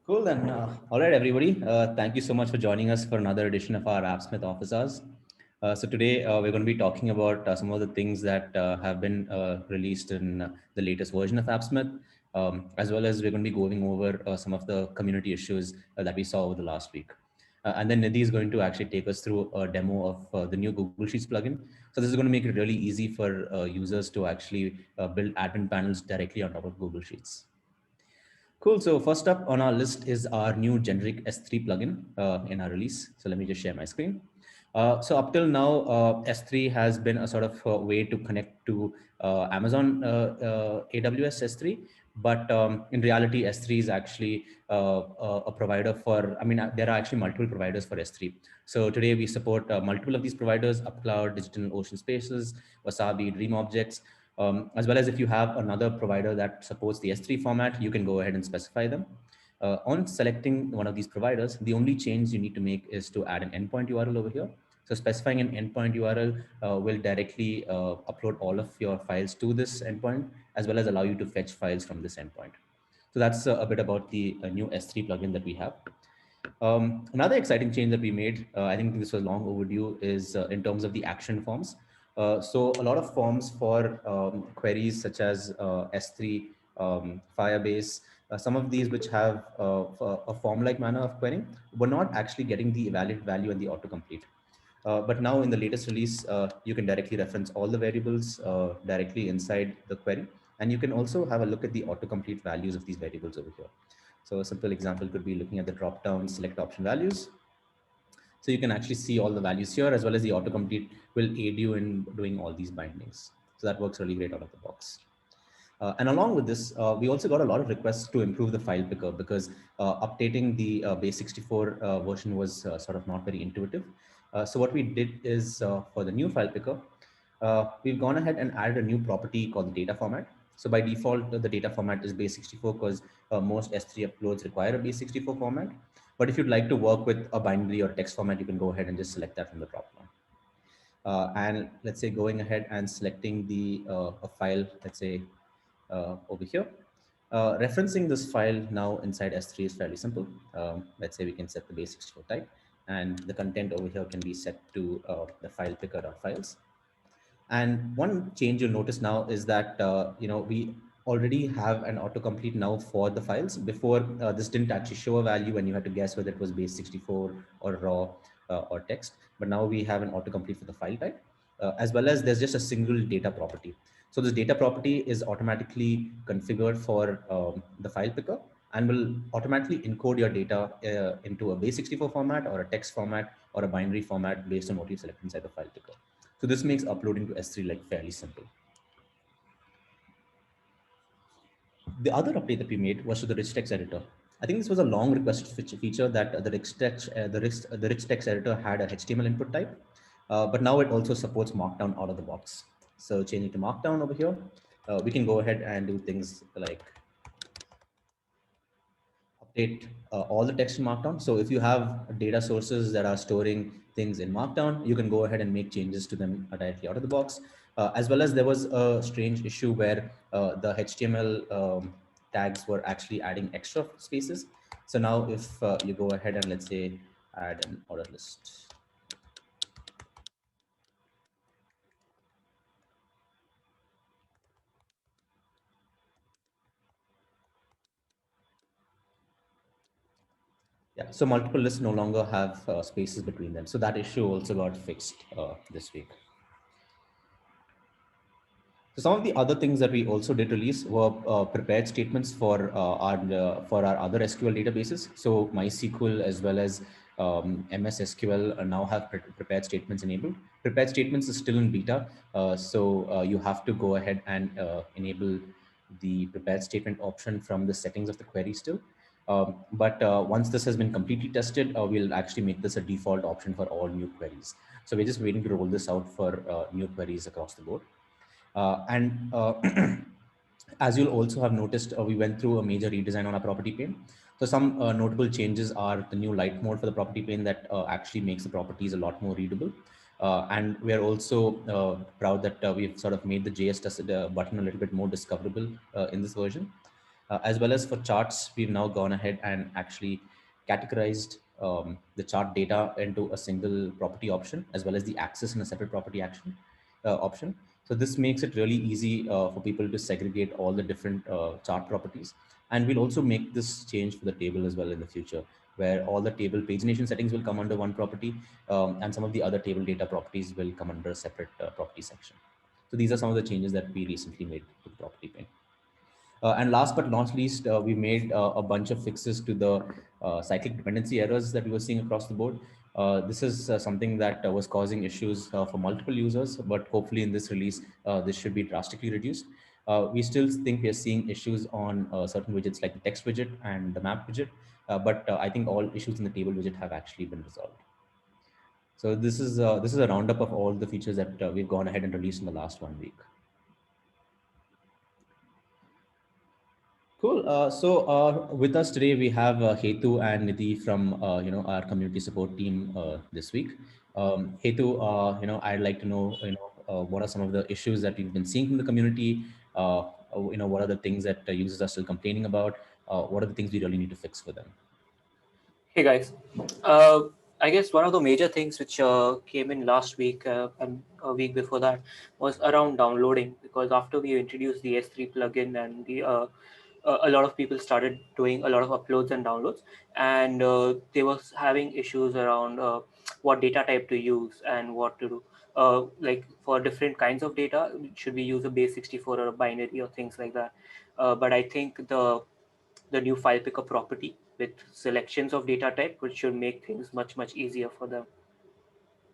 Cool then. All right, everybody. Thank you so much for joining us for another edition of our Appsmith office hours. So today we're going to be talking about some of the things that have been released in the latest version of Appsmith, as well as we're going to be going over some of the community issues that we saw over the last week. And then Nidhi is going to actually take us through a demo of the new Google Sheets plugin. So this is going to make it really easy for users to actually build admin panels directly on top of Google Sheets. Cool. So first up on our list is our new generic S3 plugin in our release. So let me just share my screen. So up till now, S3 has been a sort of way to connect to Amazon AWS S3. But in reality, S3 is actually a provider for, I mean, there are actually multiple providers for S3. So today we support multiple of these providers: UpCloud, Digital Ocean Spaces, Wasabi, Dream Objects. As well as if you have another provider that supports the S3 format, you can go ahead and specify them. On selecting one of these providers, the only change you need to make is to add an endpoint URL over here. So specifying an endpoint URL will directly upload all of your files to this endpoint, as well as allow you to fetch files from this endpoint. So that's a bit about the new S3 plugin that we have. Another exciting change that we made, I think this was long overdue, is in terms of the action forms. So a lot of forms for queries such as S3, Firebase, some of these which have a form-like manner of querying were not actually getting the valid value and the autocomplete. But now in the latest release, you can directly reference all the variables directly inside the query. And you can also have a look at the autocomplete values of these variables over here. So a simple example could be looking at the drop-down select option values. So you can actually see all the values here, as well as the autocomplete will aid you in doing all these bindings. So that works really great out of the box. And along with this, we also got a lot of requests to improve the file picker because updating the base64 version was sort of not very intuitive. So what we did is for the new file picker, we've gone ahead and added a new property called the data format. So by default, the data format is base64 because most S3 uploads require a base64 format. But if you'd like to work with a binary or text format, you can go ahead and just select that from the dropdown. And let's say going ahead and selecting the a file, let's say over here. Referencing this file now inside S3 is fairly simple. Let's say we can set the base64 type, and the content over here can be set to the file picker.files. And one change you'll notice now is that we already have an autocomplete now for the files. Before, this didn't actually show a value and you had to guess whether it was base64 or raw or text. But now we have an autocomplete for the file type, as well as there's just a single data property. So this data property is automatically configured for the file picker and will automatically encode your data into a base64 format or a text format or a binary format based on what you select inside the file picker. So this makes uploading to S3 like fairly simple. The other update that we made was to the rich text editor. I think this was a long requested feature that the rich text editor had a HTML input type, but now it also supports Markdown out of the box. So changing to Markdown over here, we can go ahead and do things like update all the text in Markdown. So if you have data sources that are storing things in Markdown, you can go ahead and make changes to them directly out of the box. As well as there was a strange issue where the HTML tags were actually adding extra spaces. So now if you go ahead and let's say add an order list. Yeah, so multiple lists no longer have spaces between them. So that issue also got fixed this week. So some of the other things that we also did release were prepared statements for our other SQL databases. So MySQL as well as MS SQL now have prepared statements enabled. Prepared statements is still in beta, so you have to go ahead and enable the prepared statement option from the settings of the query still. But once this has been completely tested, we'll actually make this a default option for all new queries. So we're just waiting to roll this out for new queries across the board. And as you'll also have noticed, we went through a major redesign on our property pane. So some notable changes are the new light mode for the property pane that actually makes the properties a lot more readable. And we are also proud that we've sort of made the JS button a little bit more discoverable in this version. As well as for charts, we've now gone ahead and actually categorized the chart data into a single property option, as well as the axis in a separate property action option. So this makes it really easy for people to segregate all the different chart properties. And we'll also make this change for the table as well in the future, where all the table pagination settings will come under one property, and some of the other table data properties will come under a separate property section. So these are some of the changes that we recently made to the property pane. And last but not least, we made a bunch of fixes to the cyclic dependency errors that we were seeing across the board. This is something that was causing issues for multiple users, but hopefully in this release, this should be drastically reduced. We still think we are seeing issues on certain widgets like the text widget and the map widget, but I think all issues in the table widget have actually been resolved. So this is a roundup of all the features that we've gone ahead and released in the last 1 week. Cool. With us today, we have Hetu and Nidhi from our community support team this week. Hetu, I'd like to know what are some of the issues that you've been seeing from the community. What are the things that users are still complaining about? What are the things we really need to fix for them? Hey guys, I guess one of the major things which came in last week and a week before that was around downloading, because after we introduced the S3 plugin and a lot of people started doing a lot of uploads and downloads, and they was having issues around what data type to use and what to do. Like for different kinds of data, should we use a base64 or a binary or things like that? But I think the new file picker property with selections of data type, which should make things much easier for them.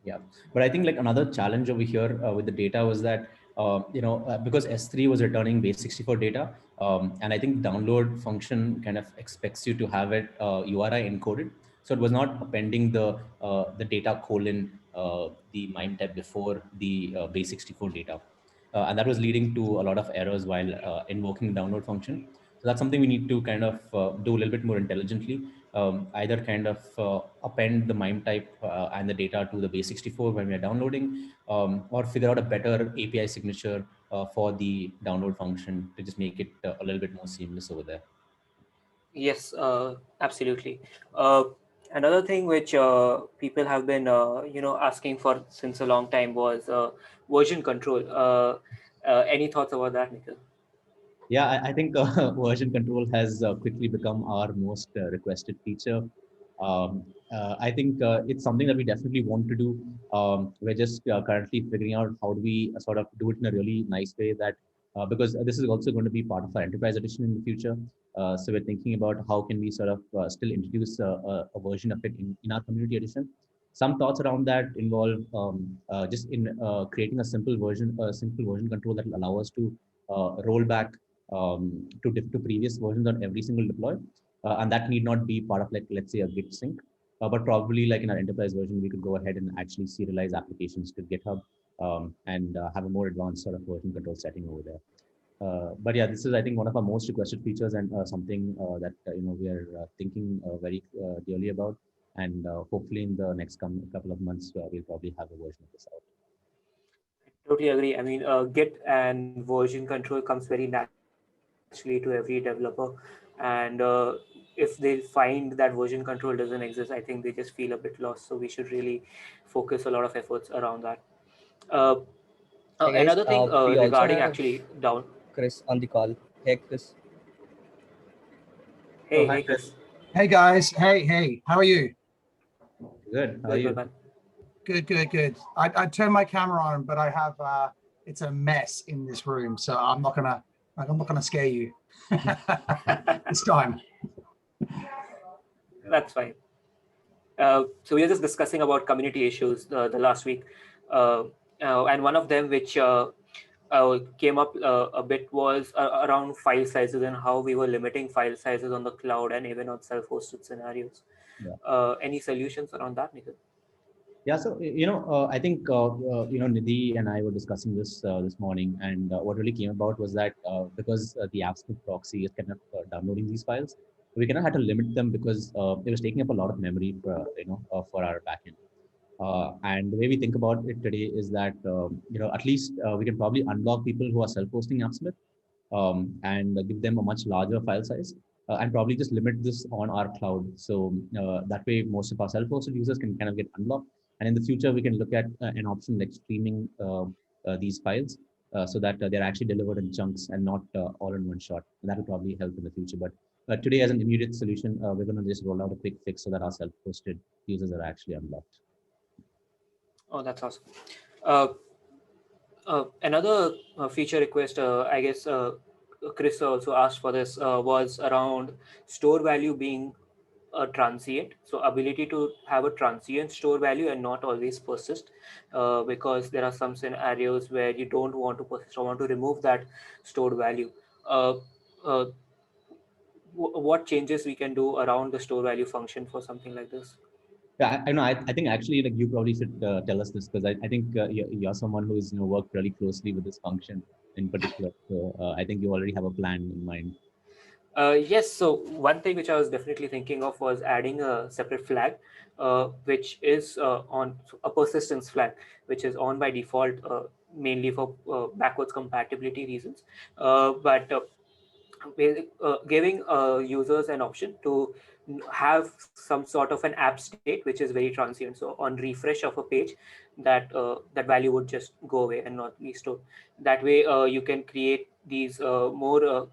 Yeah, but I think like another challenge over here with the data was that because S3 was returning base64 data, and I think download function kind of expects you to have it URI encoded, so it was not appending the data colon the MIME type before the base64 data, and that was leading to a lot of errors while invoking the download function. So that's something we need to kind of do a little bit more intelligently. Either kind of append the MIME type and the data to the base64 when we are downloading, or figure out a better API signature for the download function to just make it a little bit more seamless over there. Yes, absolutely. Uh, Another thing which people have been asking for since a long time was version control. Any thoughts about that, Nikhil? Yeah, I think version control has quickly become our most requested feature. I think it's something that we definitely want to do. We're just currently figuring out how do we sort of do it in a really nice way that because this is also going to be part of our enterprise edition in the future. So we're thinking about how can we sort of still introduce a version of it in our community edition. Some thoughts around that involve just in creating a simple version control that will allow us to roll back to previous versions on every single deploy. And that need not be part of like, let's say a Git sync, but probably like in our enterprise version, we could go ahead and actually serialize applications to GitHub and have a more advanced sort of version control setting over there. But yeah, this is, I think, one of our most requested features and something that, we are thinking very dearly about. And hopefully in the next couple of months, we'll probably have a version of this out. Totally agree. I mean, Git and version control comes very naturally to every developer, and if they find that version control doesn't exist, I think they just feel a bit lost. So we should really focus a lot of efforts around that. Uh, Another Hey thing guys, we regarding also actually have down. Chris on the call. Hey Chris. Oh, Hey hi, Chris. Chris. Hey guys, hey, how are you? Good. How are Good, you? man. Good. I turned my camera on, but I have it's a mess in this room, so I'm not gonna scare you this time. That's fine. So we are just discussing about community issues the last week, and one of them which came up a bit was around file sizes and how we were limiting file sizes on the cloud and even on self-hosted scenarios. Yeah. Any solutions around that, Nikhil? Yeah, so I think Nidhi and I were discussing this morning, and what really came about was that because the Appsmith proxy is kind of downloading these files, we kind of had to limit them because it was taking up a lot of memory, for our backend. And the way we think about it today is that at least we can probably unblock people who are self-hosting Appsmith, and give them a much larger file size, and probably just limit this on our cloud. So that way, most of our self-hosted users can kind of get unlocked. And in the future, we can look at an option like streaming these files so that they're actually delivered in chunks and not all in one shot. And that will probably help in the future. But today, as an immediate solution, we're going to just roll out a quick fix so that our self-hosted users are actually unlocked. Oh, that's awesome. Another feature request, I guess Chris also asked for this, was around store value being a transient. So ability to have a transient store value and not always persist, because there are some scenarios where you don't want to persist or want to remove that stored value. Uh, uh, what changes we can do around the store value function for something like this? Yeah, I know. I think actually, like, you probably should tell us this, because I think you're someone who has worked really closely with this function in particular. So I think you already have a plan in mind. Yes, so one thing which I was definitely thinking of was adding a separate flag, which is on a persistence flag, which is on by default, mainly for backwards compatibility reasons. But giving users an option to have some sort of an app state which is very transient. So on refresh of a page, that value would just go away and not be stored. That way, you can create these more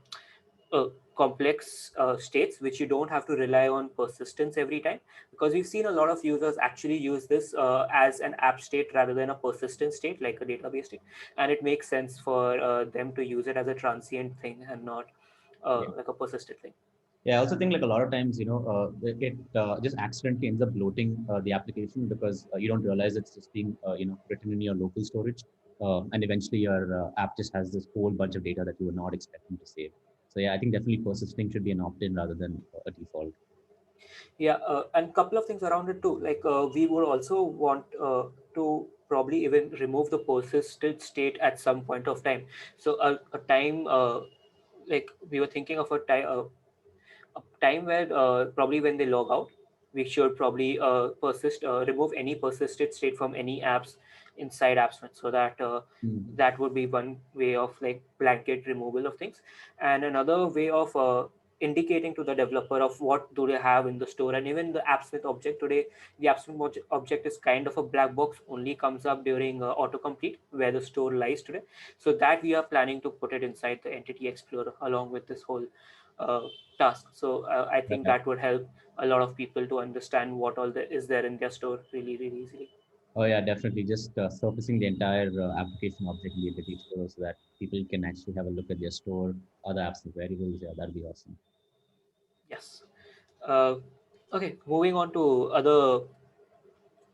complex states which you don't have to rely on persistence every time, because we've seen a lot of users actually use this as an app state rather than a persistent state like a database state, and it makes sense for them to use it as a transient thing and not Yeah. like a persistent thing. Yeah, I also think like a lot of times, it just accidentally ends up bloating the application because you don't realize it's just being, written in your local storage. And eventually your app just has this whole bunch of data that you were not expecting to save. So yeah, I think definitely persisting should be an opt-in rather than a default. Yeah, and couple of things around it too. Like we would also want to probably even remove the persistent state at some point of time. So a time, like we were thinking of a time where probably when they log out, we should probably remove any persisted state from any apps inside Appsmith, so that Mm. that would be one way of like blanket removal of things. And another way of indicating to the developer of what do they have in the store. And even the Appsmith object today, the object is kind of a black box, only comes up during autocomplete where the store lies today. So that we are planning to put it inside the entity explorer along with this whole uh, task. So I think Right. that would help a lot of people to understand what all is there in their store really, really easily. Oh yeah, definitely. Just surfacing the entire application object in the Entity Explorer so that people can actually have a look at their store, other apps and variables. Yeah, that'd be awesome. Yes. Uh, okay, moving on to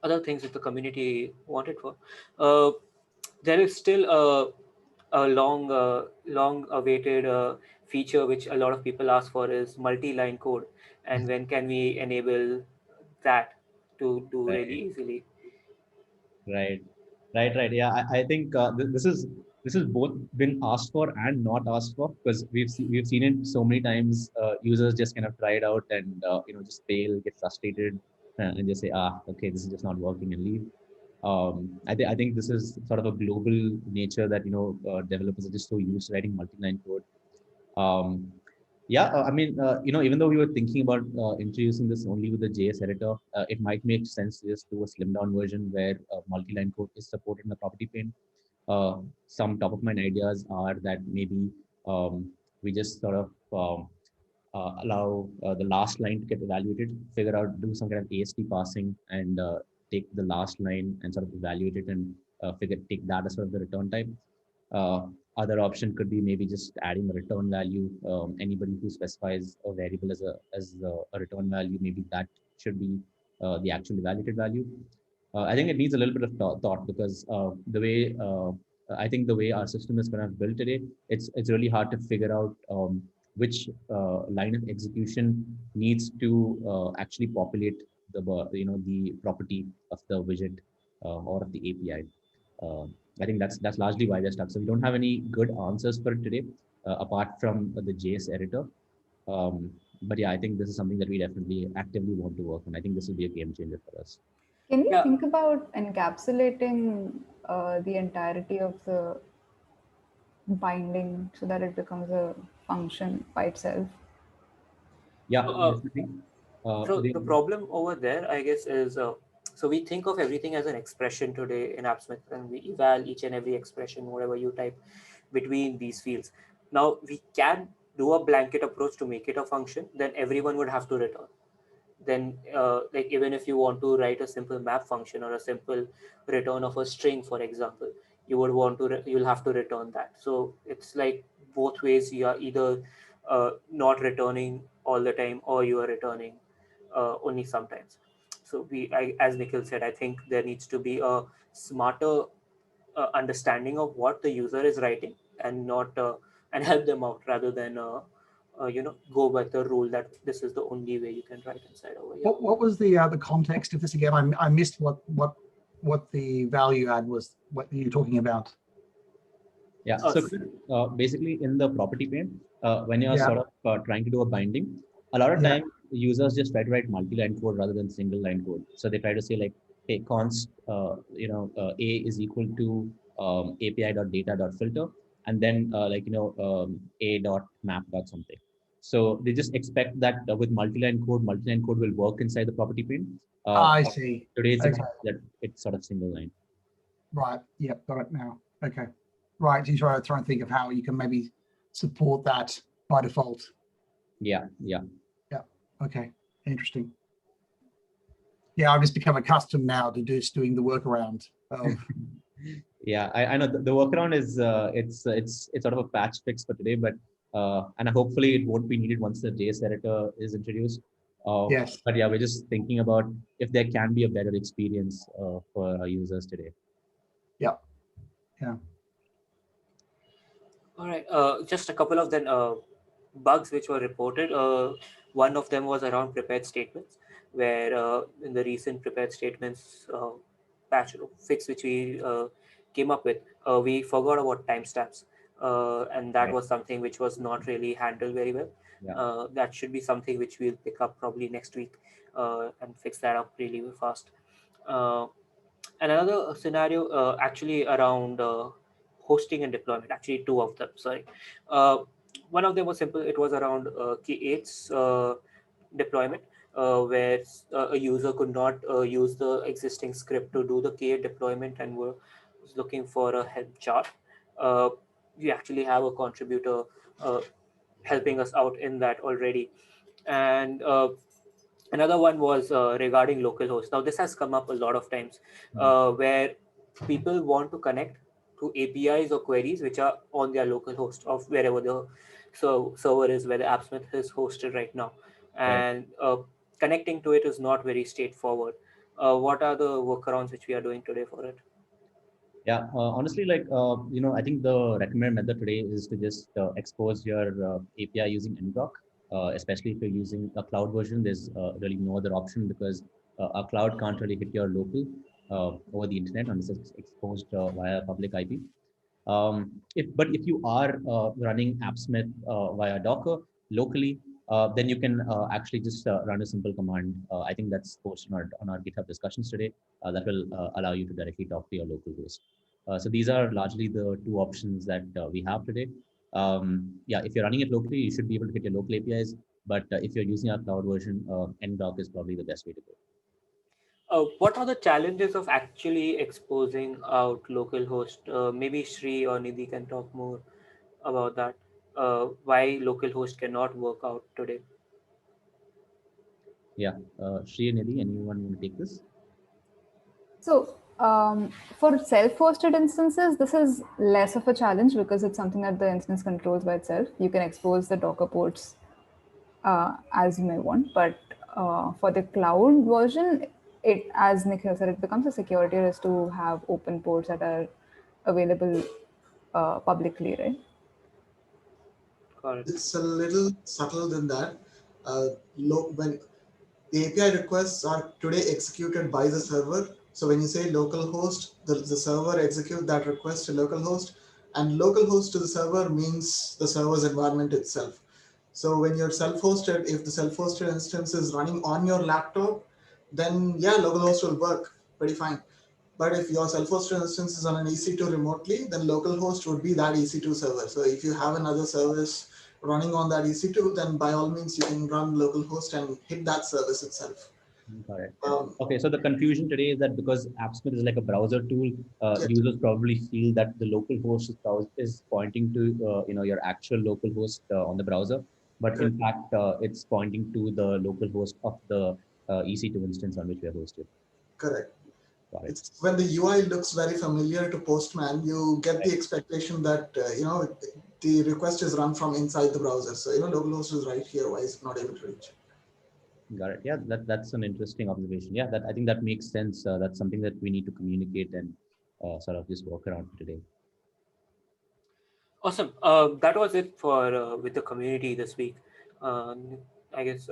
other things that the community wanted for. Uh, there is still a long awaited feature which a lot of people ask for is multi-line code, and when can we enable that to do really Right. easily? Right, right. Yeah, I think this is both been asked for and not asked for, because we've seen it so many times. Users just kind of try it out and just fail, get frustrated, and just say, okay, this is just not working, and leave. I think this is sort of a global nature that developers are just so used to writing multi-line code. Um, yeah, I mean, even though we were thinking about introducing this only with the JS editor, it might make sense to just do a slimmed down version where multi-line code is supported in the property pane. Some top of mind ideas are that maybe we just sort of allow the last line to get evaluated, figure out, do some kind of AST passing, and take the last line and sort of evaluate it and take that as sort of the return type. Uh, Other option could be maybe just adding a return value. Anybody who specifies a variable as a return value, maybe that should be the actual evaluated value. I think it needs a little bit of thought, because the way I think the way our system is kind of built today, it's really hard to figure out which line of execution needs to actually populate the property of the widget or of the API. I think that's largely why they're stuck. So we don't have any good answers for it today, apart from the JS editor. But yeah, I think this is something that we definitely actively want to work on. I think this will be a game changer for us. Can we Yeah. think about encapsulating the entirety of the binding so that it becomes a function by itself? Yeah, Uh, definitely. So the problem over there, I guess, is so we think of everything as an expression today in Appsmith, and we eval each and every expression, whatever you type between these fields. Now we can do a blanket approach to make it a function, then everyone would have to return. Then, like even if you want to write a simple map function or a simple return of a string, for example, you would want to you'll have to return that. So it's like both ways. You are either not returning all the time, or you are returning only sometimes. So as Nikhil said, I think there needs to be a smarter understanding of what the user is writing, and not and help them out, rather than go by the rule that this is the only way you can write inside over here. What was the context of this again? I missed what the value add was. What you're talking about? Yeah, so basically in the property pane, when you're Yeah. sort of trying to do a binding, a lot of Yeah. time users just try to write multi-line code rather than single line code. So they try to say like, hey, const, A is equal to API.data.filter, and then A dot map dot something. So they just expect that with multi-line code will work inside the property pane. I see. Today it's Okay. that it's sort of single line. Right. Yep. Got it now. Okay. Right. You try and think of how you can maybe support that by default. Yeah. Yeah. Okay. Interesting. Yeah, I've just become accustomed now to just doing the workaround of. Yeah, I know the workaround is it's sort of a patch fix for today, but and hopefully it won't be needed once the JS editor is introduced. Yes. But yeah, we're just thinking about if there can be a better experience for our users today. Yep. Yeah. All right. Just a couple of then bugs which were reported. One of them was around prepared statements, where in the recent prepared statements patch fix which we came up with, we forgot about timestamps, and that Right. was something which was not really handled very well. Yeah. That should be something which we'll pick up probably next week and fix that up really fast. And another scenario actually around hosting and deployment, actually two of them, sorry. uh, One of them was simple. It was around K8's deployment, where a user could not use the existing script to do the K8 deployment and was looking for a help chart. uh, we actually have a contributor uh, helping us out in that already. And another one was regarding localhost. Now, this has come up a lot of times, where people want to connect to APIs or queries which are on their local host of wherever the server is, where the Appsmith is hosted right now. And connecting to it is not very straightforward. What are the workarounds which we are doing today for it? Yeah, honestly, I think the recommended method today is to just expose your API using ngrok, especially if you're using a cloud version. There's really no other option because a cloud can't really hit your local over the internet unless it's exposed via public IP. But if you are running Appsmith via Docker locally, then you can actually just run a simple command. I think that's posted on our GitHub discussions today. That will allow you to directly talk to your local host. So these are largely the two options that we have today. Yeah, if you're running it locally, you should be able to hit your local APIs. But if you're using our cloud version, ngrok is probably the best way to go. What are the challenges of actually exposing out localhost? Maybe Shri or Nidhi can talk more about that. Why localhost cannot work out today? Yeah, Shri and Nidhi, anyone want to take this? So for self-hosted instances, this is less of a challenge because it's something that the instance controls by itself. You can expose the Docker ports as you may want, but for the cloud version, it, as Nikhil said, it becomes a security risk to have open ports that are available publicly, right? Got it. It's a little subtle than that. When the API requests are today executed by the server, so when you say localhost, the server execute that request to localhost, and localhost to the server means the server's environment itself. So when you're self-hosted, if the self-hosted instance is running on your laptop, then yeah, localhost will work pretty fine. But if your self-hosted instance is on an EC2 remotely, then localhost would be that EC2 server. So if you have another service running on that EC2, then by all means you can run localhost and hit that service itself. Got it. Um, Okay, so the confusion today is that because Appsmith is like a browser tool, Yes. users probably feel that the local host is pointing to your actual local host on the browser, but in fact it's pointing to the local host of the EC2 instance on which we are hosted. Correct. Got it. It's when the UI looks very familiar to Postman, you get the expectation that the request is run from inside the browser. So localhost is right here. Why is it not able to reach? Got it. Yeah, that's an interesting observation. Yeah, I think that makes sense. That's something that we need to communicate and sort of just work around today. Awesome. That was it for with the community this week. I guess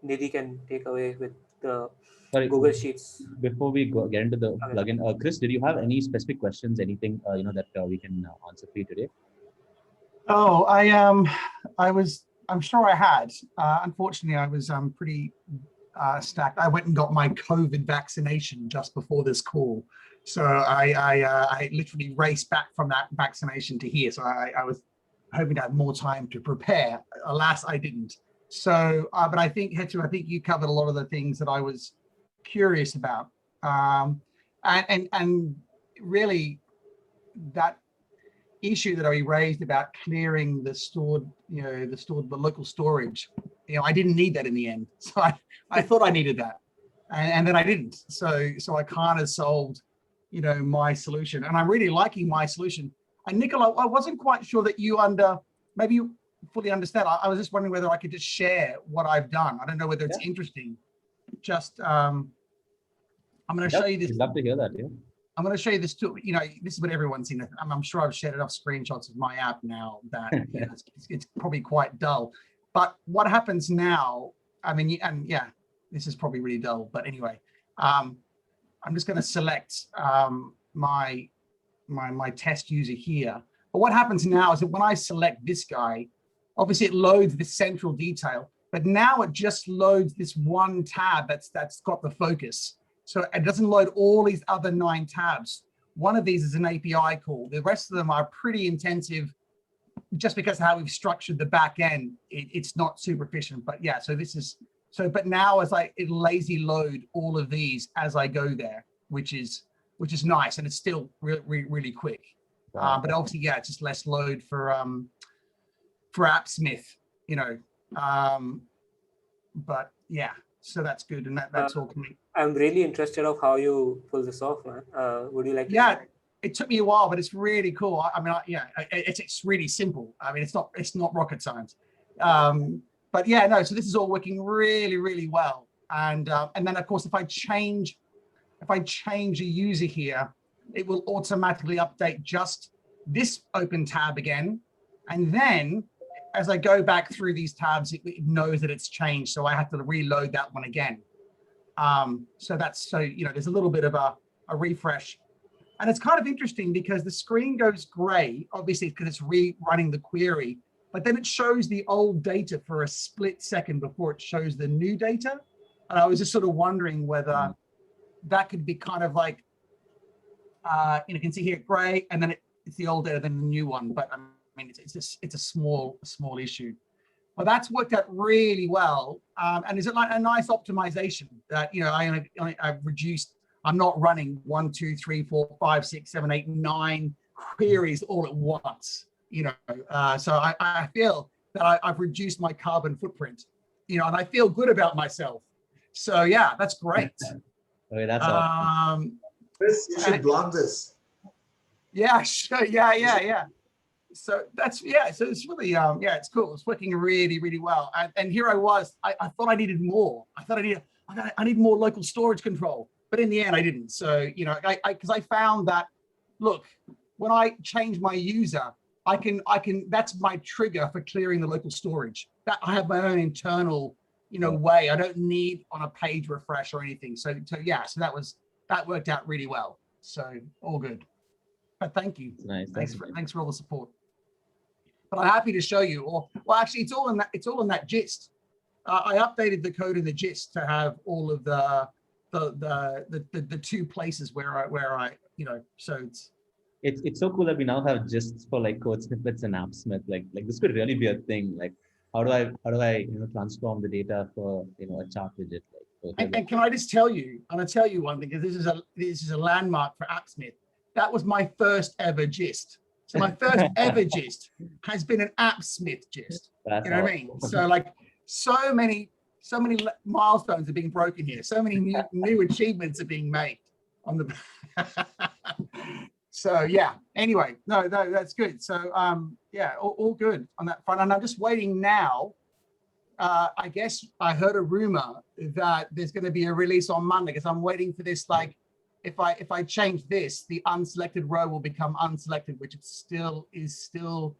Nidhi can take away with the Sorry, Google Sheets. before we get into the Okay. plugin, Chris, did you have any specific questions? Anything that we can answer for you today? Oh, I'm sure I had. Unfortunately, I was pretty stacked. I went and got my COVID vaccination just before this call. So I literally raced back from that vaccination to here. So I was hoping to have more time to prepare. Alas, I didn't. So, but I think, Hetu, I think you covered a lot of the things that I was curious about. And really that issue that I raised about clearing the stored, the local storage, I didn't need that in the end. So I thought I needed that, and then I didn't. So I kind of solved, my solution, and I'm really liking my solution. And Nicola, I wasn't quite sure that maybe you fully understand. I was just wondering whether I could just share what I've done. I don't know whether it's interesting. Just I'm going to show you this. I'd love to hear that. Yeah. I'm going to show you this too. This is what everyone's seen. I'm sure I've shared enough screenshots of my app now that it's probably quite dull. But what happens now? I mean, this is probably really dull. But anyway, I'm just going to select my test user here. But what happens now is that when I select this guy, obviously it loads the central detail. But now it just loads this one tab that's got the focus. So it doesn't load all these other 9 tabs. One of these is an API call. The rest of them are pretty intensive just because of how we've structured the back end. It's not super efficient, but yeah, but now it'll lazy load all of these as I go there, which is nice. And it's still really quick. Wow. But obviously, yeah, it's just less load for Appsmith, but yeah, so that's good. And that's all coming. I'm really interested of how you pull this off, man. Would you like to? Yeah, it took me a while, but it's really cool. I mean, it's really simple. I mean, it's not rocket science. But yeah, no. So this is all working really, really well. And then of course, if I change a user here, it will automatically update just this open tab again. And then as I go back through these tabs, it knows that it's changed. So I have to reload that one again. So there's a little bit of a refresh. And it's kind of interesting because the screen goes gray, obviously because it's rerunning the query, but then it shows the old data for a split second before it shows the new data. And I was just sort of wondering whether that could be kind of like, you can see here gray, and then it's the old data, then the new one. But I mean, it's a small issue. Well, that's worked out really well. And is it like a nice optimization that, I've reduced, I'm not running 1, 2, 3, 4, 5, 6, 7, 8, 9 queries all at once, so I feel that I've reduced my carbon footprint, and I feel good about myself. So yeah, that's great. Okay, that's awesome. Chris, you should blog this. Yeah, sure. Yeah. So so it's really, it's cool. It's working really, really well. And here I was, I thought I needed more. I thought I need more local storage control, but in the end I didn't. So, because I found that, look, when I change my user, I can, that's my trigger for clearing the local storage. That I have my own internal, way. I don't need on a page refresh or anything. So yeah, so that worked out really well. So all good. But thank you. Nice. Thanks for all the support. But I'm happy to show you. Well, actually, it's all in that gist. I updated the code in the gist to have all of the the two places where I so It's so cool that we now have gists for like code snippets and Appsmith. Like this could really be a thing. Like how do I transform the data for a chart widget? and can I just tell you, I'm gonna tell you one thing, because this is a landmark for Appsmith. That was my first ever gist. So my first ever gist has been an Appsmith gist. That's You know what I mean? So like so many milestones are being broken here. So many new achievements are being made on the. So yeah. Anyway, no, that's good. So yeah, all good on that front. And I'm just waiting now. I guess I heard a rumor that there's going to be a release on Monday, because I'm waiting for this. Like, if I change this, the unselected row will become unselected, which is still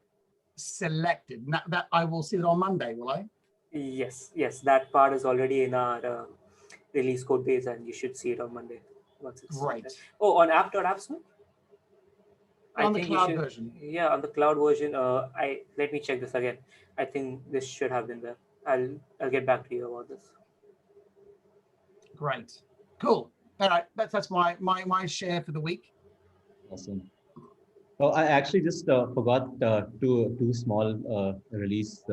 selected. Now, that I will see it on Monday, will I? Yes, that part is already in our release code base, and you should see it on Monday once it's Great. there. Oh, on app.appsmith? On the cloud version. Yeah, on the cloud version. Let me check this again. I think this should have been there. I'll get back to you about this. Great. Cool. All right. That's my share for the week. Awesome. Oh, I actually just forgot two small release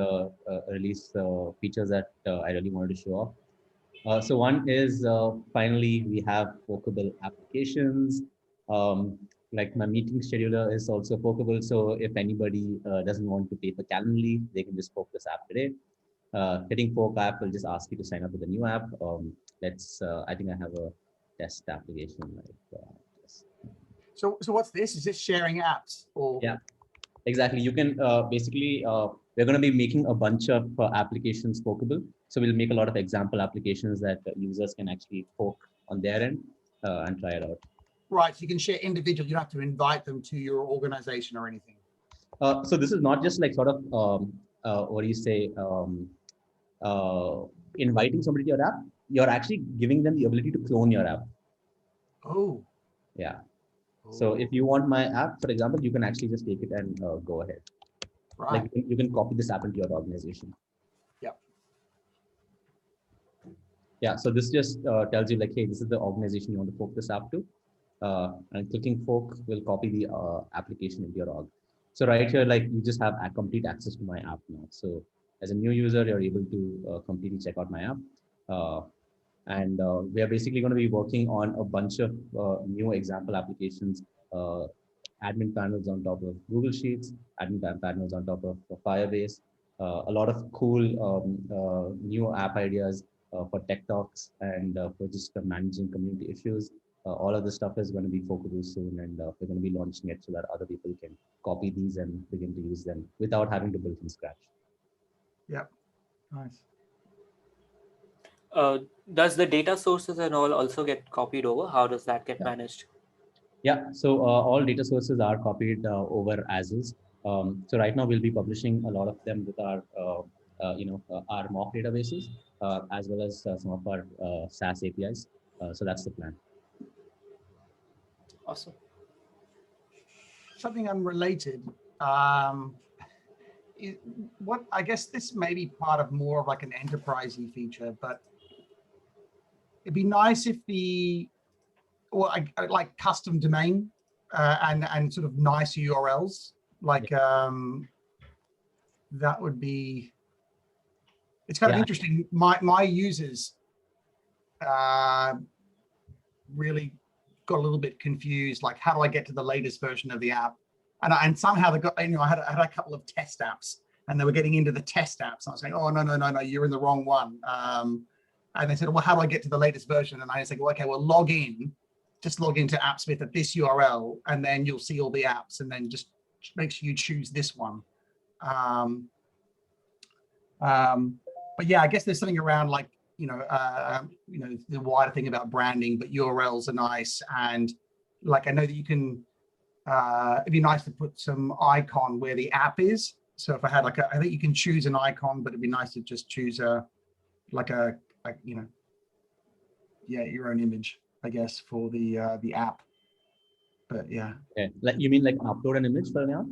features that I really wanted to show off. So one is finally we have Forkable applications. Like my meeting scheduler is also Forkable. So if anybody doesn't want to pay for Calendly, they can just fork this app today. Hitting fork app will just ask you to sign up with a new app. I think I have a test application. So what's this? Is this sharing apps? Or yeah, exactly. You can basically we're going to be making a bunch of applications forkable. So we'll make a lot of example applications that users can actually fork on their end and try it out. Right. So you can share individual. You don't have to invite them to your organization or anything. So this is not just like sort of what do you say? Inviting somebody to your app. You're actually giving them the ability to clone your app. Oh. Yeah. So if you want my app, for example, you can actually just take it and go ahead. Right. Like you can copy this app into your organization. Yep. Yeah. So this just tells you like, hey, this is the organization you want to fork this app to. And clicking fork will copy the application into your org. So right here, like you just have complete access to my app now. So as a new user, you're able to completely check out my app. And we are basically going to be working on a bunch of new example applications, admin panels on top of Google Sheets, admin panels on top of Firebase, a lot of cool new app ideas for tech talks and for just managing community issues. All of this stuff is going to be Forkable soon, and we're going to be launching it so that other people can copy these and begin to use them without having to build from scratch. Yep. Nice. Does the data sources and all also get copied over? How does that get managed? Yeah, so all data sources are copied over as is. So right now we'll be publishing a lot of them with our, our mock databases, as well as some of our SaaS APIs. So that's the plan. Awesome. Something unrelated. What I guess this may be part of more of like an enterprisey feature, but it'd be nice if like custom domain and sort of nice URLs, like that would be. It's kind of interesting. My users really got a little bit confused, like how do I get to the latest version of the app? And somehow they got, I had a couple of test apps and they were getting into the test apps. And I was saying, oh, no, you're in the wrong one. And they said, well, how do I get to the latest version? And I said, well, okay, well, just log into Appsmith at this URL, and then you'll see all the apps, and then just make sure you choose this one. But yeah, I guess there's something around like, the wider thing about branding, but URLs are nice. And like, I know that you can, it'd be nice to put some icon where the app is. So if I had I think you can choose an icon, but it'd be nice to just choose your own image, I guess, for the app. But yeah. Okay. Like you mean like upload an image for now?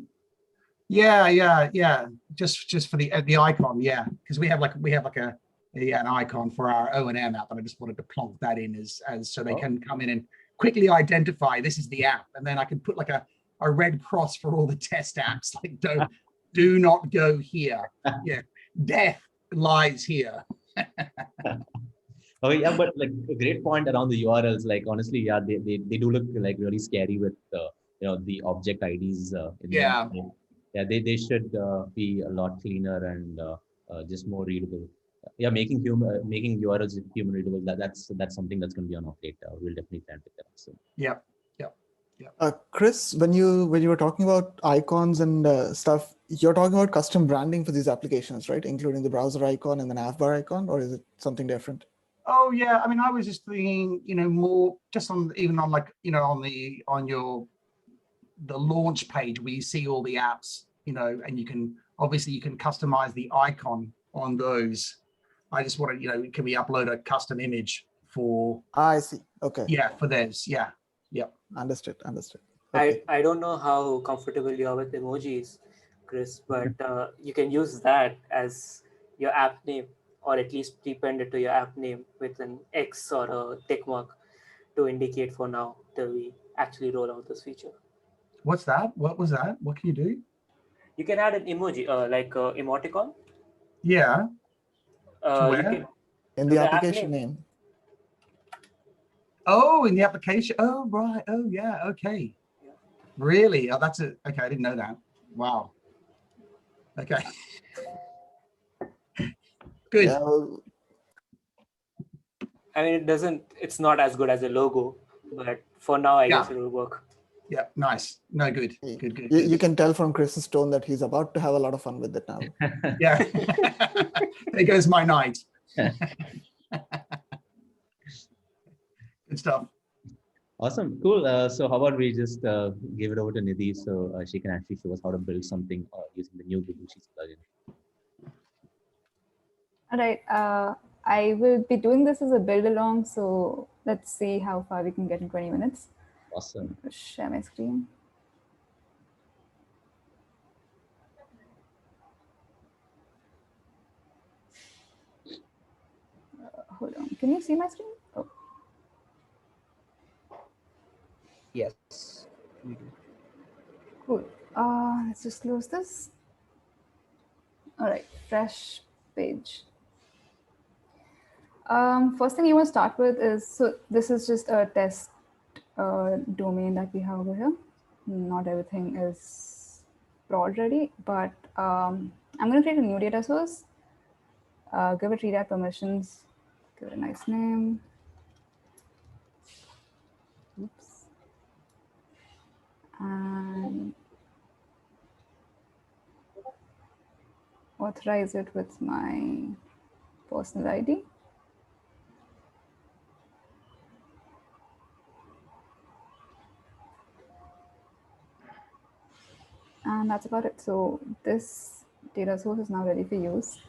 Yeah. Just for the icon, yeah. Because we have like a an icon for our O&M app, and I just wanted to plonk that in as so they can come in and quickly identify this is the app, and then I can put like a red cross for all the test apps, like do not go here. Yeah, death lies here. Oh yeah, but like a great point around the URLs. Like honestly, yeah, they do look like really scary with the object IDs. Yeah. Yeah, they should be a lot cleaner and just more readable. Yeah, making URLs human readable. That's something that's going to be on our plate. We'll definitely plan to that. So. Yep. Chris, when you were talking about icons and stuff, you're talking about custom branding for these applications, right? Including the browser icon and the navbar icon, or is it something different? Oh yeah, I mean, I was just thinking, more just on like, on the launch page where you see all the apps, and you can customize the icon on those. I just want to, can we upload a custom image for? I see. Okay. Yeah, for theirs. Yeah. Yep. Understood. Okay. I don't know how comfortable you are with emojis, Chris, but you can use that as your app name, or at least prepend it to your app name with an X or a tick mark to indicate for now till we actually roll out this feature. What's that? What was that? What can you do? You can add an emoji, like emoticon. Yeah. You can, in the application name. Oh, in the application. Oh, right. Oh, yeah. Okay. Yeah. Really? Oh, that's it. Okay, I didn't know that. Wow. Okay. Good. Yeah. I mean, it's not as good as a logo, but for now, I guess it will work. Yeah, nice. No, good. Good. You can tell from Chris's tone that he's about to have a lot of fun with it now. Yeah. There goes my night. Good stuff. Awesome, cool. So how about we just give it over to Nidhi so she can actually show us how to build something using the new Google Sheets plugin. All right. I will be doing this as a build along, so let's see how far we can get in 20 minutes. Awesome. Share my screen. Hold on. Can you see my screen? Oh. Yes. Cool. Let's just close this. All right, fresh page. First thing you want to start with is, so this is just a test domain that we have over here. Not everything is prod ready, but I'm going to create a new data source, give it redirect permissions, give it a nice name. Oops. And authorize it with my personal ID. And that's about it. So this data source is now ready for use.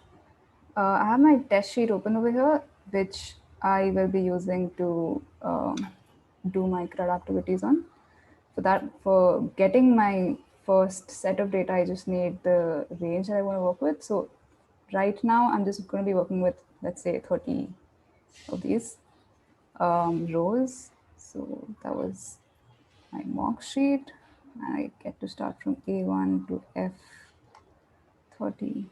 I have my test sheet open over here, which I will be using to do my CRUD activities on. For getting my first set of data, I just need the range that I want to work with. So right now, I'm just going to be working with, let's say, 30 of these rows. So that was my mock sheet. I get to start from A1 to F30.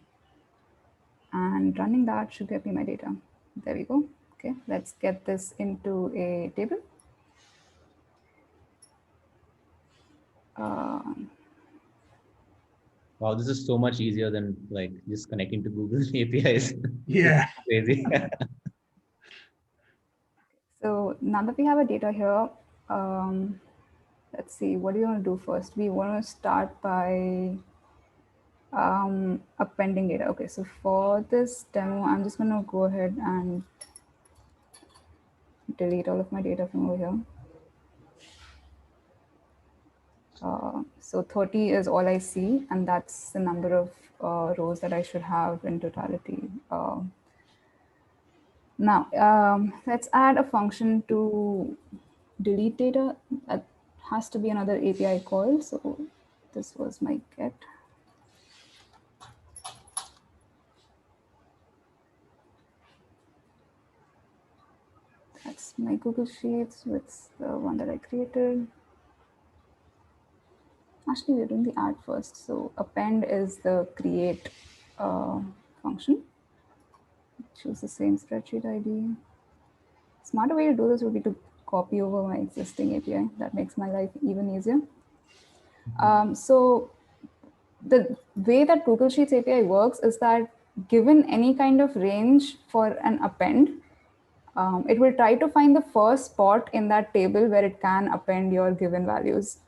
And running that should get me my data. There we go. Okay, let's get this into a table. Wow, this is so much easier than like just connecting to Google APIs. Yeah. Crazy. So now that we have our data here, let's see, what do you want to do first? We want to start by appending data. Okay, so for this demo, I'm just going to go ahead and delete all of my data from over here. So 30 is all I see, and that's the number of rows that I should have in totality. Now, let's add a function to delete data. That has to be another API call. So this was my get. That's my Google Sheets with the one that I created. Actually, we're doing the add first. So append is the create function. Choose the same spreadsheet ID. Smarter way to do this would be to copy over my existing API. That makes my life even easier. So the way that Google Sheets API works is that given any kind of range for an append, it will try to find the first spot in that table where it can append your given values.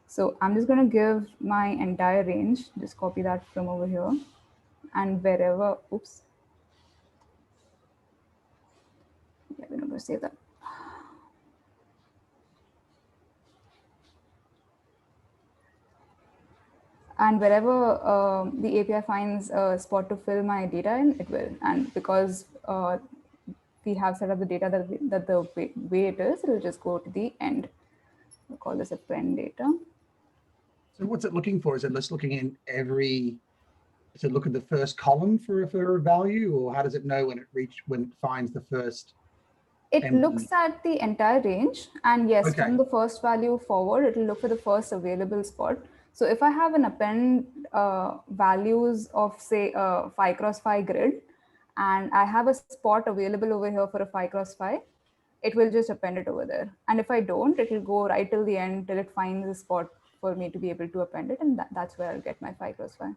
So I'm just going to give my entire range, just copy that from over here, and wherever, oops. Yeah, we're not going to save that. And wherever the API finds a spot to fill my data in, it will. And because we have set up the data that the way it is, it will just go to the end. We'll call this append data. So what's it looking for? Is it just looking in every, does it look at the first column for a value, or how does it know when it finds the first? It looks at the entire range, and yes, Okay. from the first value forward, it will look for the first available spot. So if I have an append values of say a 5x5 grid, and I have a spot available over here for a 5x5, it will just append it over there. And if I don't, it will go right till the end till it finds a spot for me to be able to append it, and that's where I'll get my 5x5.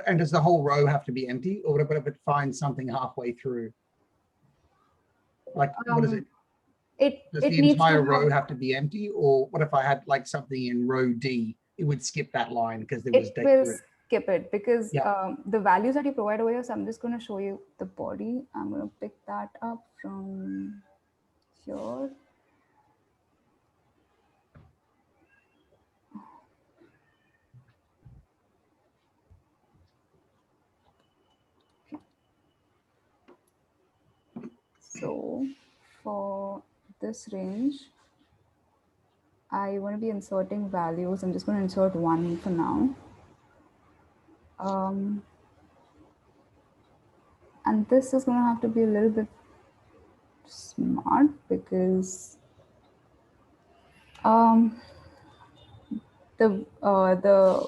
And does the whole row have to be empty, or what if it finds something halfway through? Like, what is it? Does the entire row have to be empty, or what if I had like something in row D? It would skip that line because there was It data. will skip it because the values that you provide over here. So I'm just going to show you the body. I'm going to pick that up from here. So for this range, I want to be inserting values. I'm just going to insert one for now. And this is going to have to be a little bit smart because the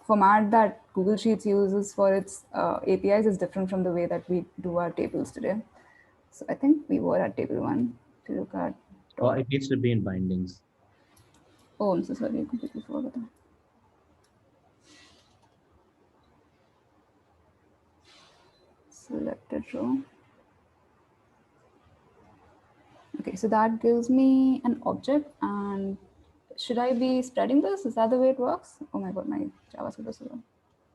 format that Google Sheets uses for its APIs is different from the way that we do our tables today. So I think we were at table 1. If you look at it needs to be in bindings. Oh, I'm so sorry, I completely forgot that. Selected row. Okay, so that gives me an object, and should I be spreading this? Is that the way it works? Oh my god, my JavaScript is so low.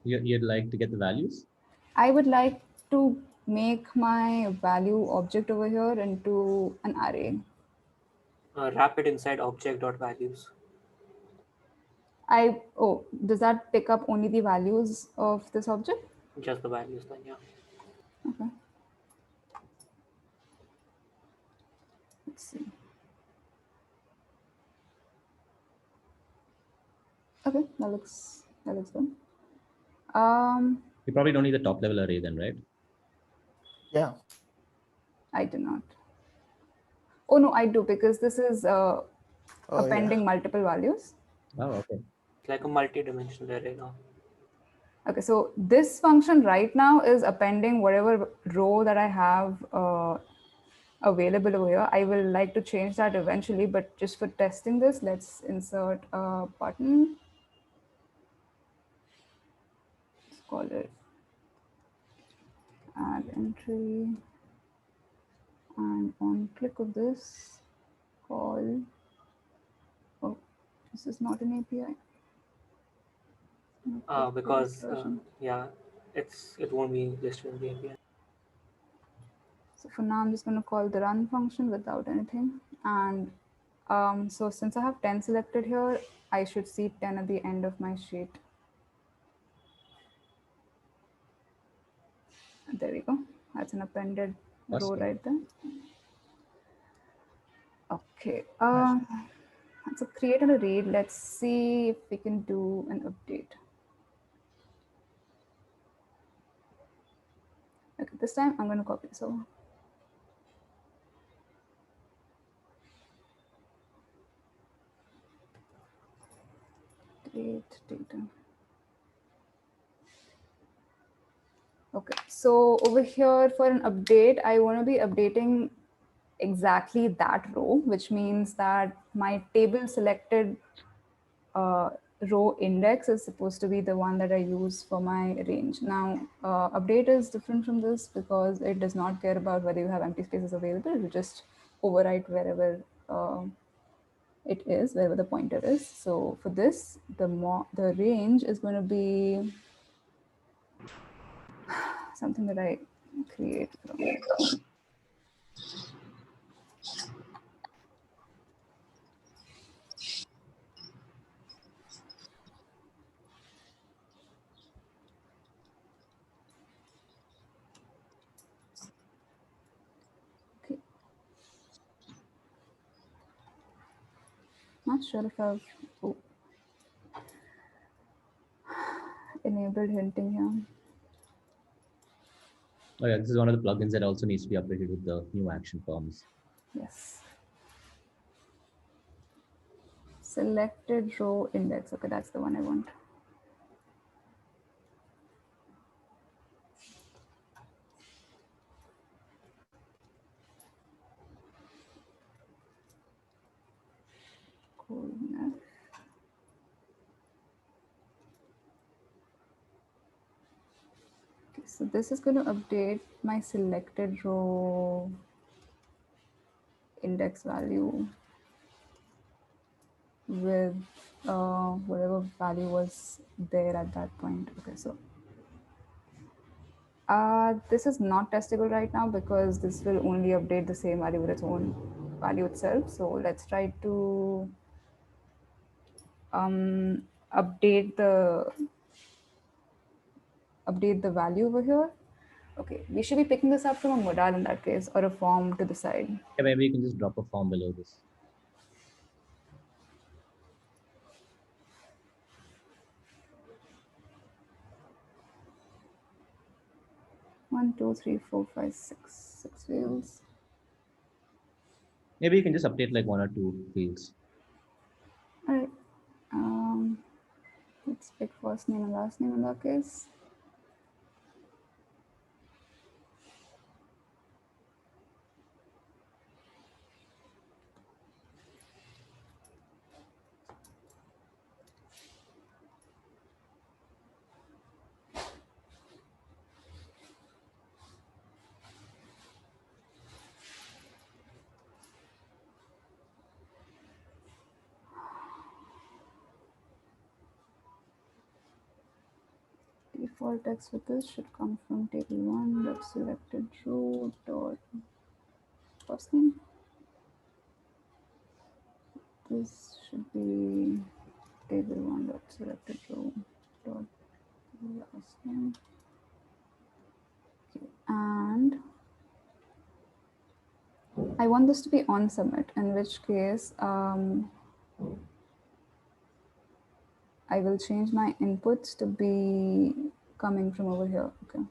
You'd like to get the values? I would like to make my value object over here into an array. Wrap it inside object.values. Does that pick up only the values of this object? Just the values then, yeah. Okay. Let's see. Okay, that looks good. You probably don't need the top level array then, right? Yeah. I do not. Oh no, I do, because this is appending multiple values. Oh, okay. It's like a multi-dimensional array now. Okay, so this function right now is appending whatever row that I have available over here. I will like to change that eventually, but just for testing this, let's insert a button. Let's call it add entry. And on click of this, call, oh, this is not an API. Because yeah, it won't be listed in the API. So for now, I'm just going to call the run function without anything. And so since I have 10 selected here, I should see 10 at the end of my sheet. There we go. That's an appended row right there. Okay. So create and a read. Let's see if we can do an update. Okay, this time I'm going to copy this over. Update data. Okay, so over here for an update, I want to be updating exactly that row, which means that my table selected row index is supposed to be the one that I use for my range. Now, update is different from this because it does not care about whether you have empty spaces available. It will just overwrite wherever it is, wherever the pointer is. So for this, the range is going to be something that I create from. Okay. Not sure if I've enabled hinting here. Oh yeah, this is one of the plugins that also needs to be updated with the new action forms. Yes. Selected row index. Okay, that's the one I want. Cool. Okay, so this is going to update my selected row index value with whatever value was there at that point. Okay, so this is not testable right now because this will only update the same value with its own value itself. So let's try to update the value over here. Okay, we should be picking this up from a modal in that case, or a form to the side. Yeah, maybe you can just drop a form below this. One, two, three, four, five, six fields. Maybe you can just update like 1 or 2 fields. All right. Let's pick first name and last name in that case. Default text for this should come from table 1 dot selected row dot first name. This should be table 1 dot selected row dot last name. Okay. And I want this to be on submit, in which case I will change my inputs to be coming from over here. Okay.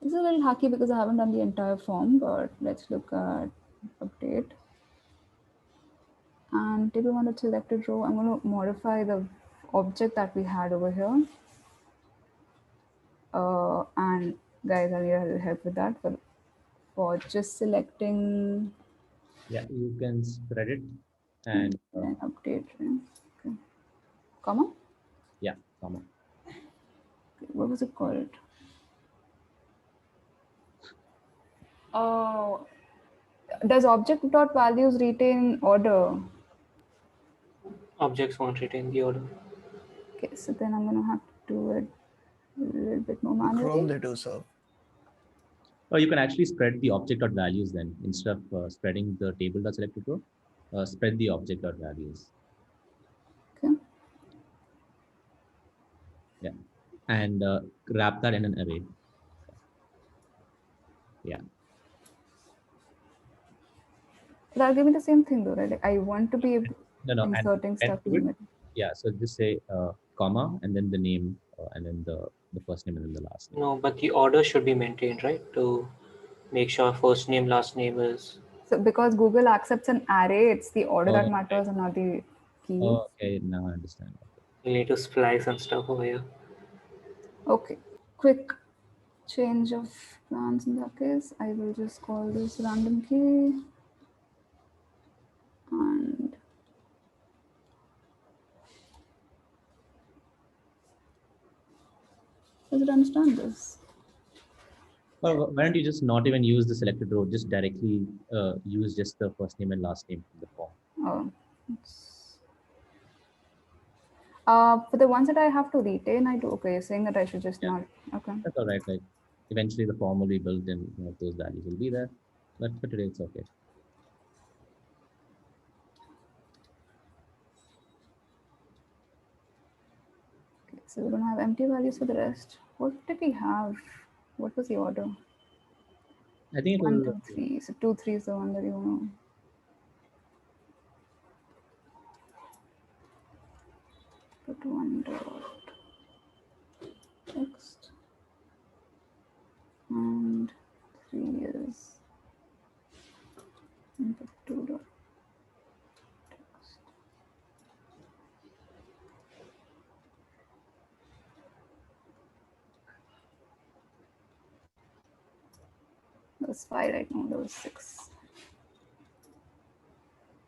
This is a little hacky because I haven't done the entire form, but let's look at update. And table 1 dot selected row, I'm going to modify the object that we had over here. And guys, I need a little help with that. But for just selecting. Yeah, you can spread it and update. Okay. Comma? Yeah, comma. Okay, what was it called? Does object.values retain order? Objects won't retain the order. Okay, so then I'm going to have to do it a little bit more manually. Chrome they do so. Or you can actually spread the object.values then. Instead of spreading the table.selected row, spread the object.values. Okay. Yeah. And wrap that in an array. Yeah. That'll give me the same thing though, right? Like I want to be inserting stuff in the middle. Yeah, so just say comma and then the name and then the first name and then the last name. No, but the order should be maintained, right? To make sure first name, last name is So because Google accepts an array, it's the order that Oh, matters and not the key. Oh, okay, now I understand. You need to splice and stuff over here. Okay, quick change of plans in that case. I will just call this random key and does it understand this? Well, why don't you just not even use the selected row, just directly use just the first name and last name in the form. Oh, for the ones that I have to retain, I do. Okay, you're saying that I should just not. Okay. That's all right. Like eventually the form will be built and those values will be there. But for today, it's okay. Okay, so we're gonna have empty values for the rest. What did we have? What was the order? I think it 1, will. 2, 3. So 2, 3 is the one that you want to. Put 1 dot text and 3 is input 2 dot text. That was 5 right now. That was 6.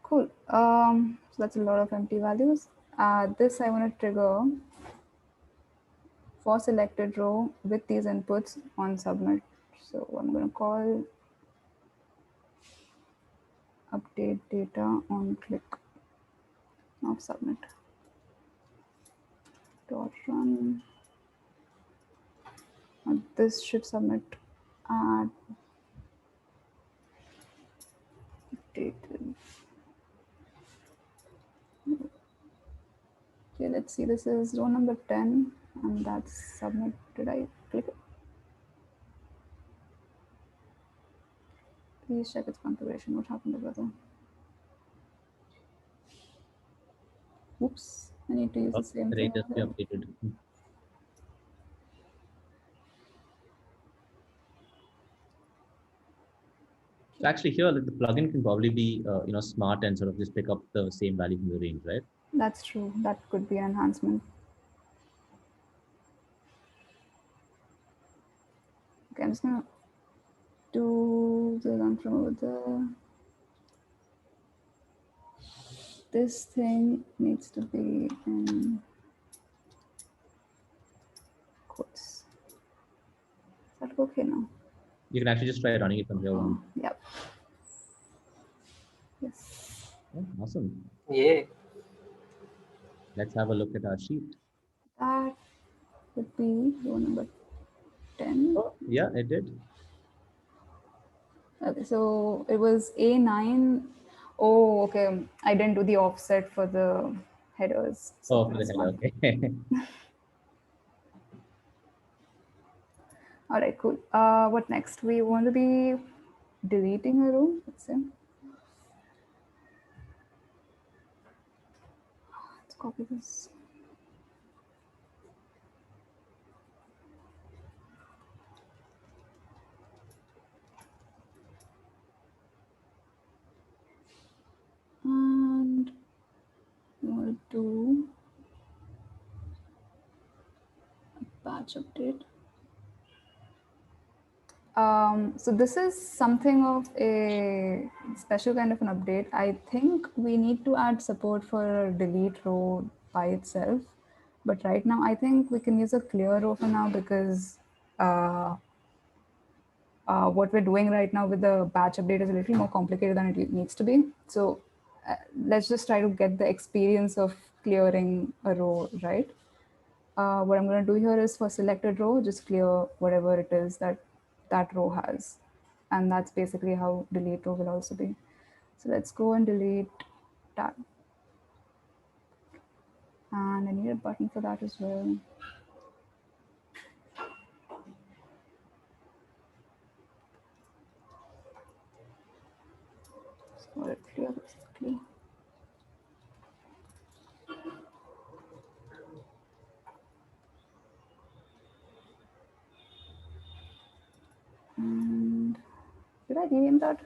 Cool. So that's a lot of empty values. This I want to trigger for selected row with these inputs on submit. So I'm going to call update data on click of submit. Dot run. This should submit at updated. Okay, let's see. This is row number 10, and that's submit. Did I click it? Please check its configuration. What happened to brother? Oops, I need to use the same thing. Just be updated. So actually here, like, the plugin can probably be smart and sort of just pick up the same value from the range, right? That's true. That could be an enhancement. Okay, I'm just gonna do the run from over there. This thing needs to be in quotes. Is that okay now? You can actually just try running it from here on. Yep. Yes. Oh, awesome. Yeah. Let's have a look at our sheet. That would be row number 10. Oh, yeah, it did. Okay, so it was A9. Oh, okay. I didn't do the offset for the headers. So Oh, for the header, okay. All right, cool. What next? We want to be deleting a row. Let's see. Let's copy this. And we'll do a batch update. So this is something of a special kind of an update. I think we need to add support for a delete row by itself. But right now, I think we can use a clear row for now because what we're doing right now with the batch update is a little more complicated than it needs to be. So let's just try to get the experience of clearing a row, right? What I'm going to do here is for selected row, just clear whatever it is that that row has. And that's basically how delete row will also be. So let's go and delete tab. And I need a button for that as well. So let's clear basically. And did I rename that?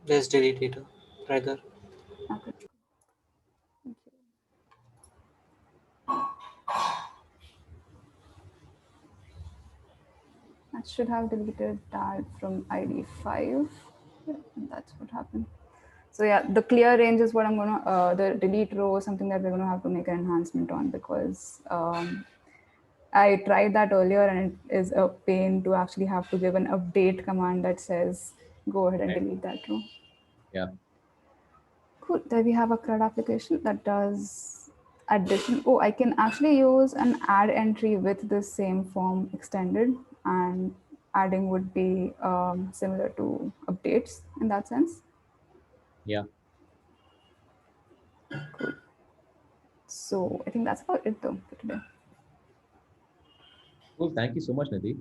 There's delete data right there. Okay. Thank you. I should have deleted that from ID 5. Yeah, and that's what happened. So yeah, the clear range is what I'm gonna, the delete row is something that we're gonna have to make an enhancement on, because I tried that earlier and it is a pain to actually have to give an update command that says, go ahead and Right. delete that row. Yeah. Cool, there we have a CRUD application that does addition. Oh, I can actually use an add entry with the same form extended, and adding would be similar to updates in that sense. Yeah. Cool. So I think that's about it though for today. Cool. Thank you so much, Nidhi.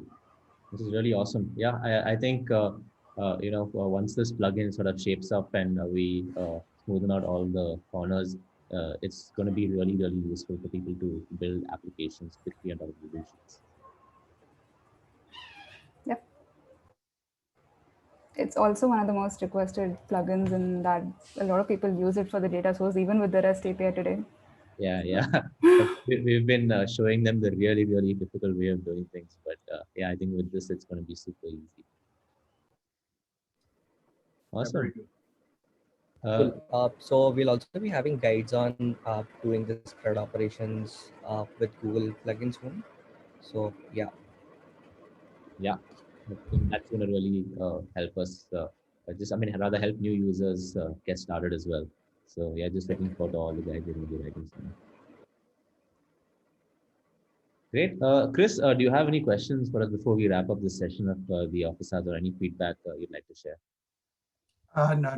This is really awesome. Yeah, I think once this plugin sort of shapes up and we smoothen out all the corners, it's going to be really, really useful for people to build applications quickly and organizations. Yep. It's also one of the most requested plugins in that a lot of people use it for the data source, even with the REST API today. Yeah, yeah. We've been showing them the really, really difficult way of doing things. But yeah, I think with this, it's going to be super easy. Awesome. Cool. So we'll also be having guides on doing this CRUD operations with Google plugins soon. So yeah. Yeah, I think that's going to really help us. Rather help new users get started as well. So yeah, just looking forward to all the guys we're going to be writing soon. Great. Chris, do you have any questions for us before we wrap up this session of the office hours, or any feedback you'd like to share? No,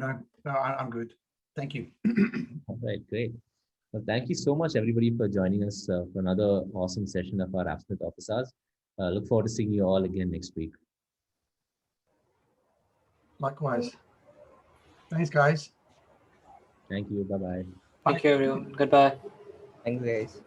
I'm good. Thank you. All right, great. Well, thank you so much, everybody, for joining us for another awesome session of our Appsmith office hours. Look forward to seeing you all again next week. Likewise. Thanks, guys. Thank you. Bye-bye. Thank you, everyone. Goodbye. Thanks, guys.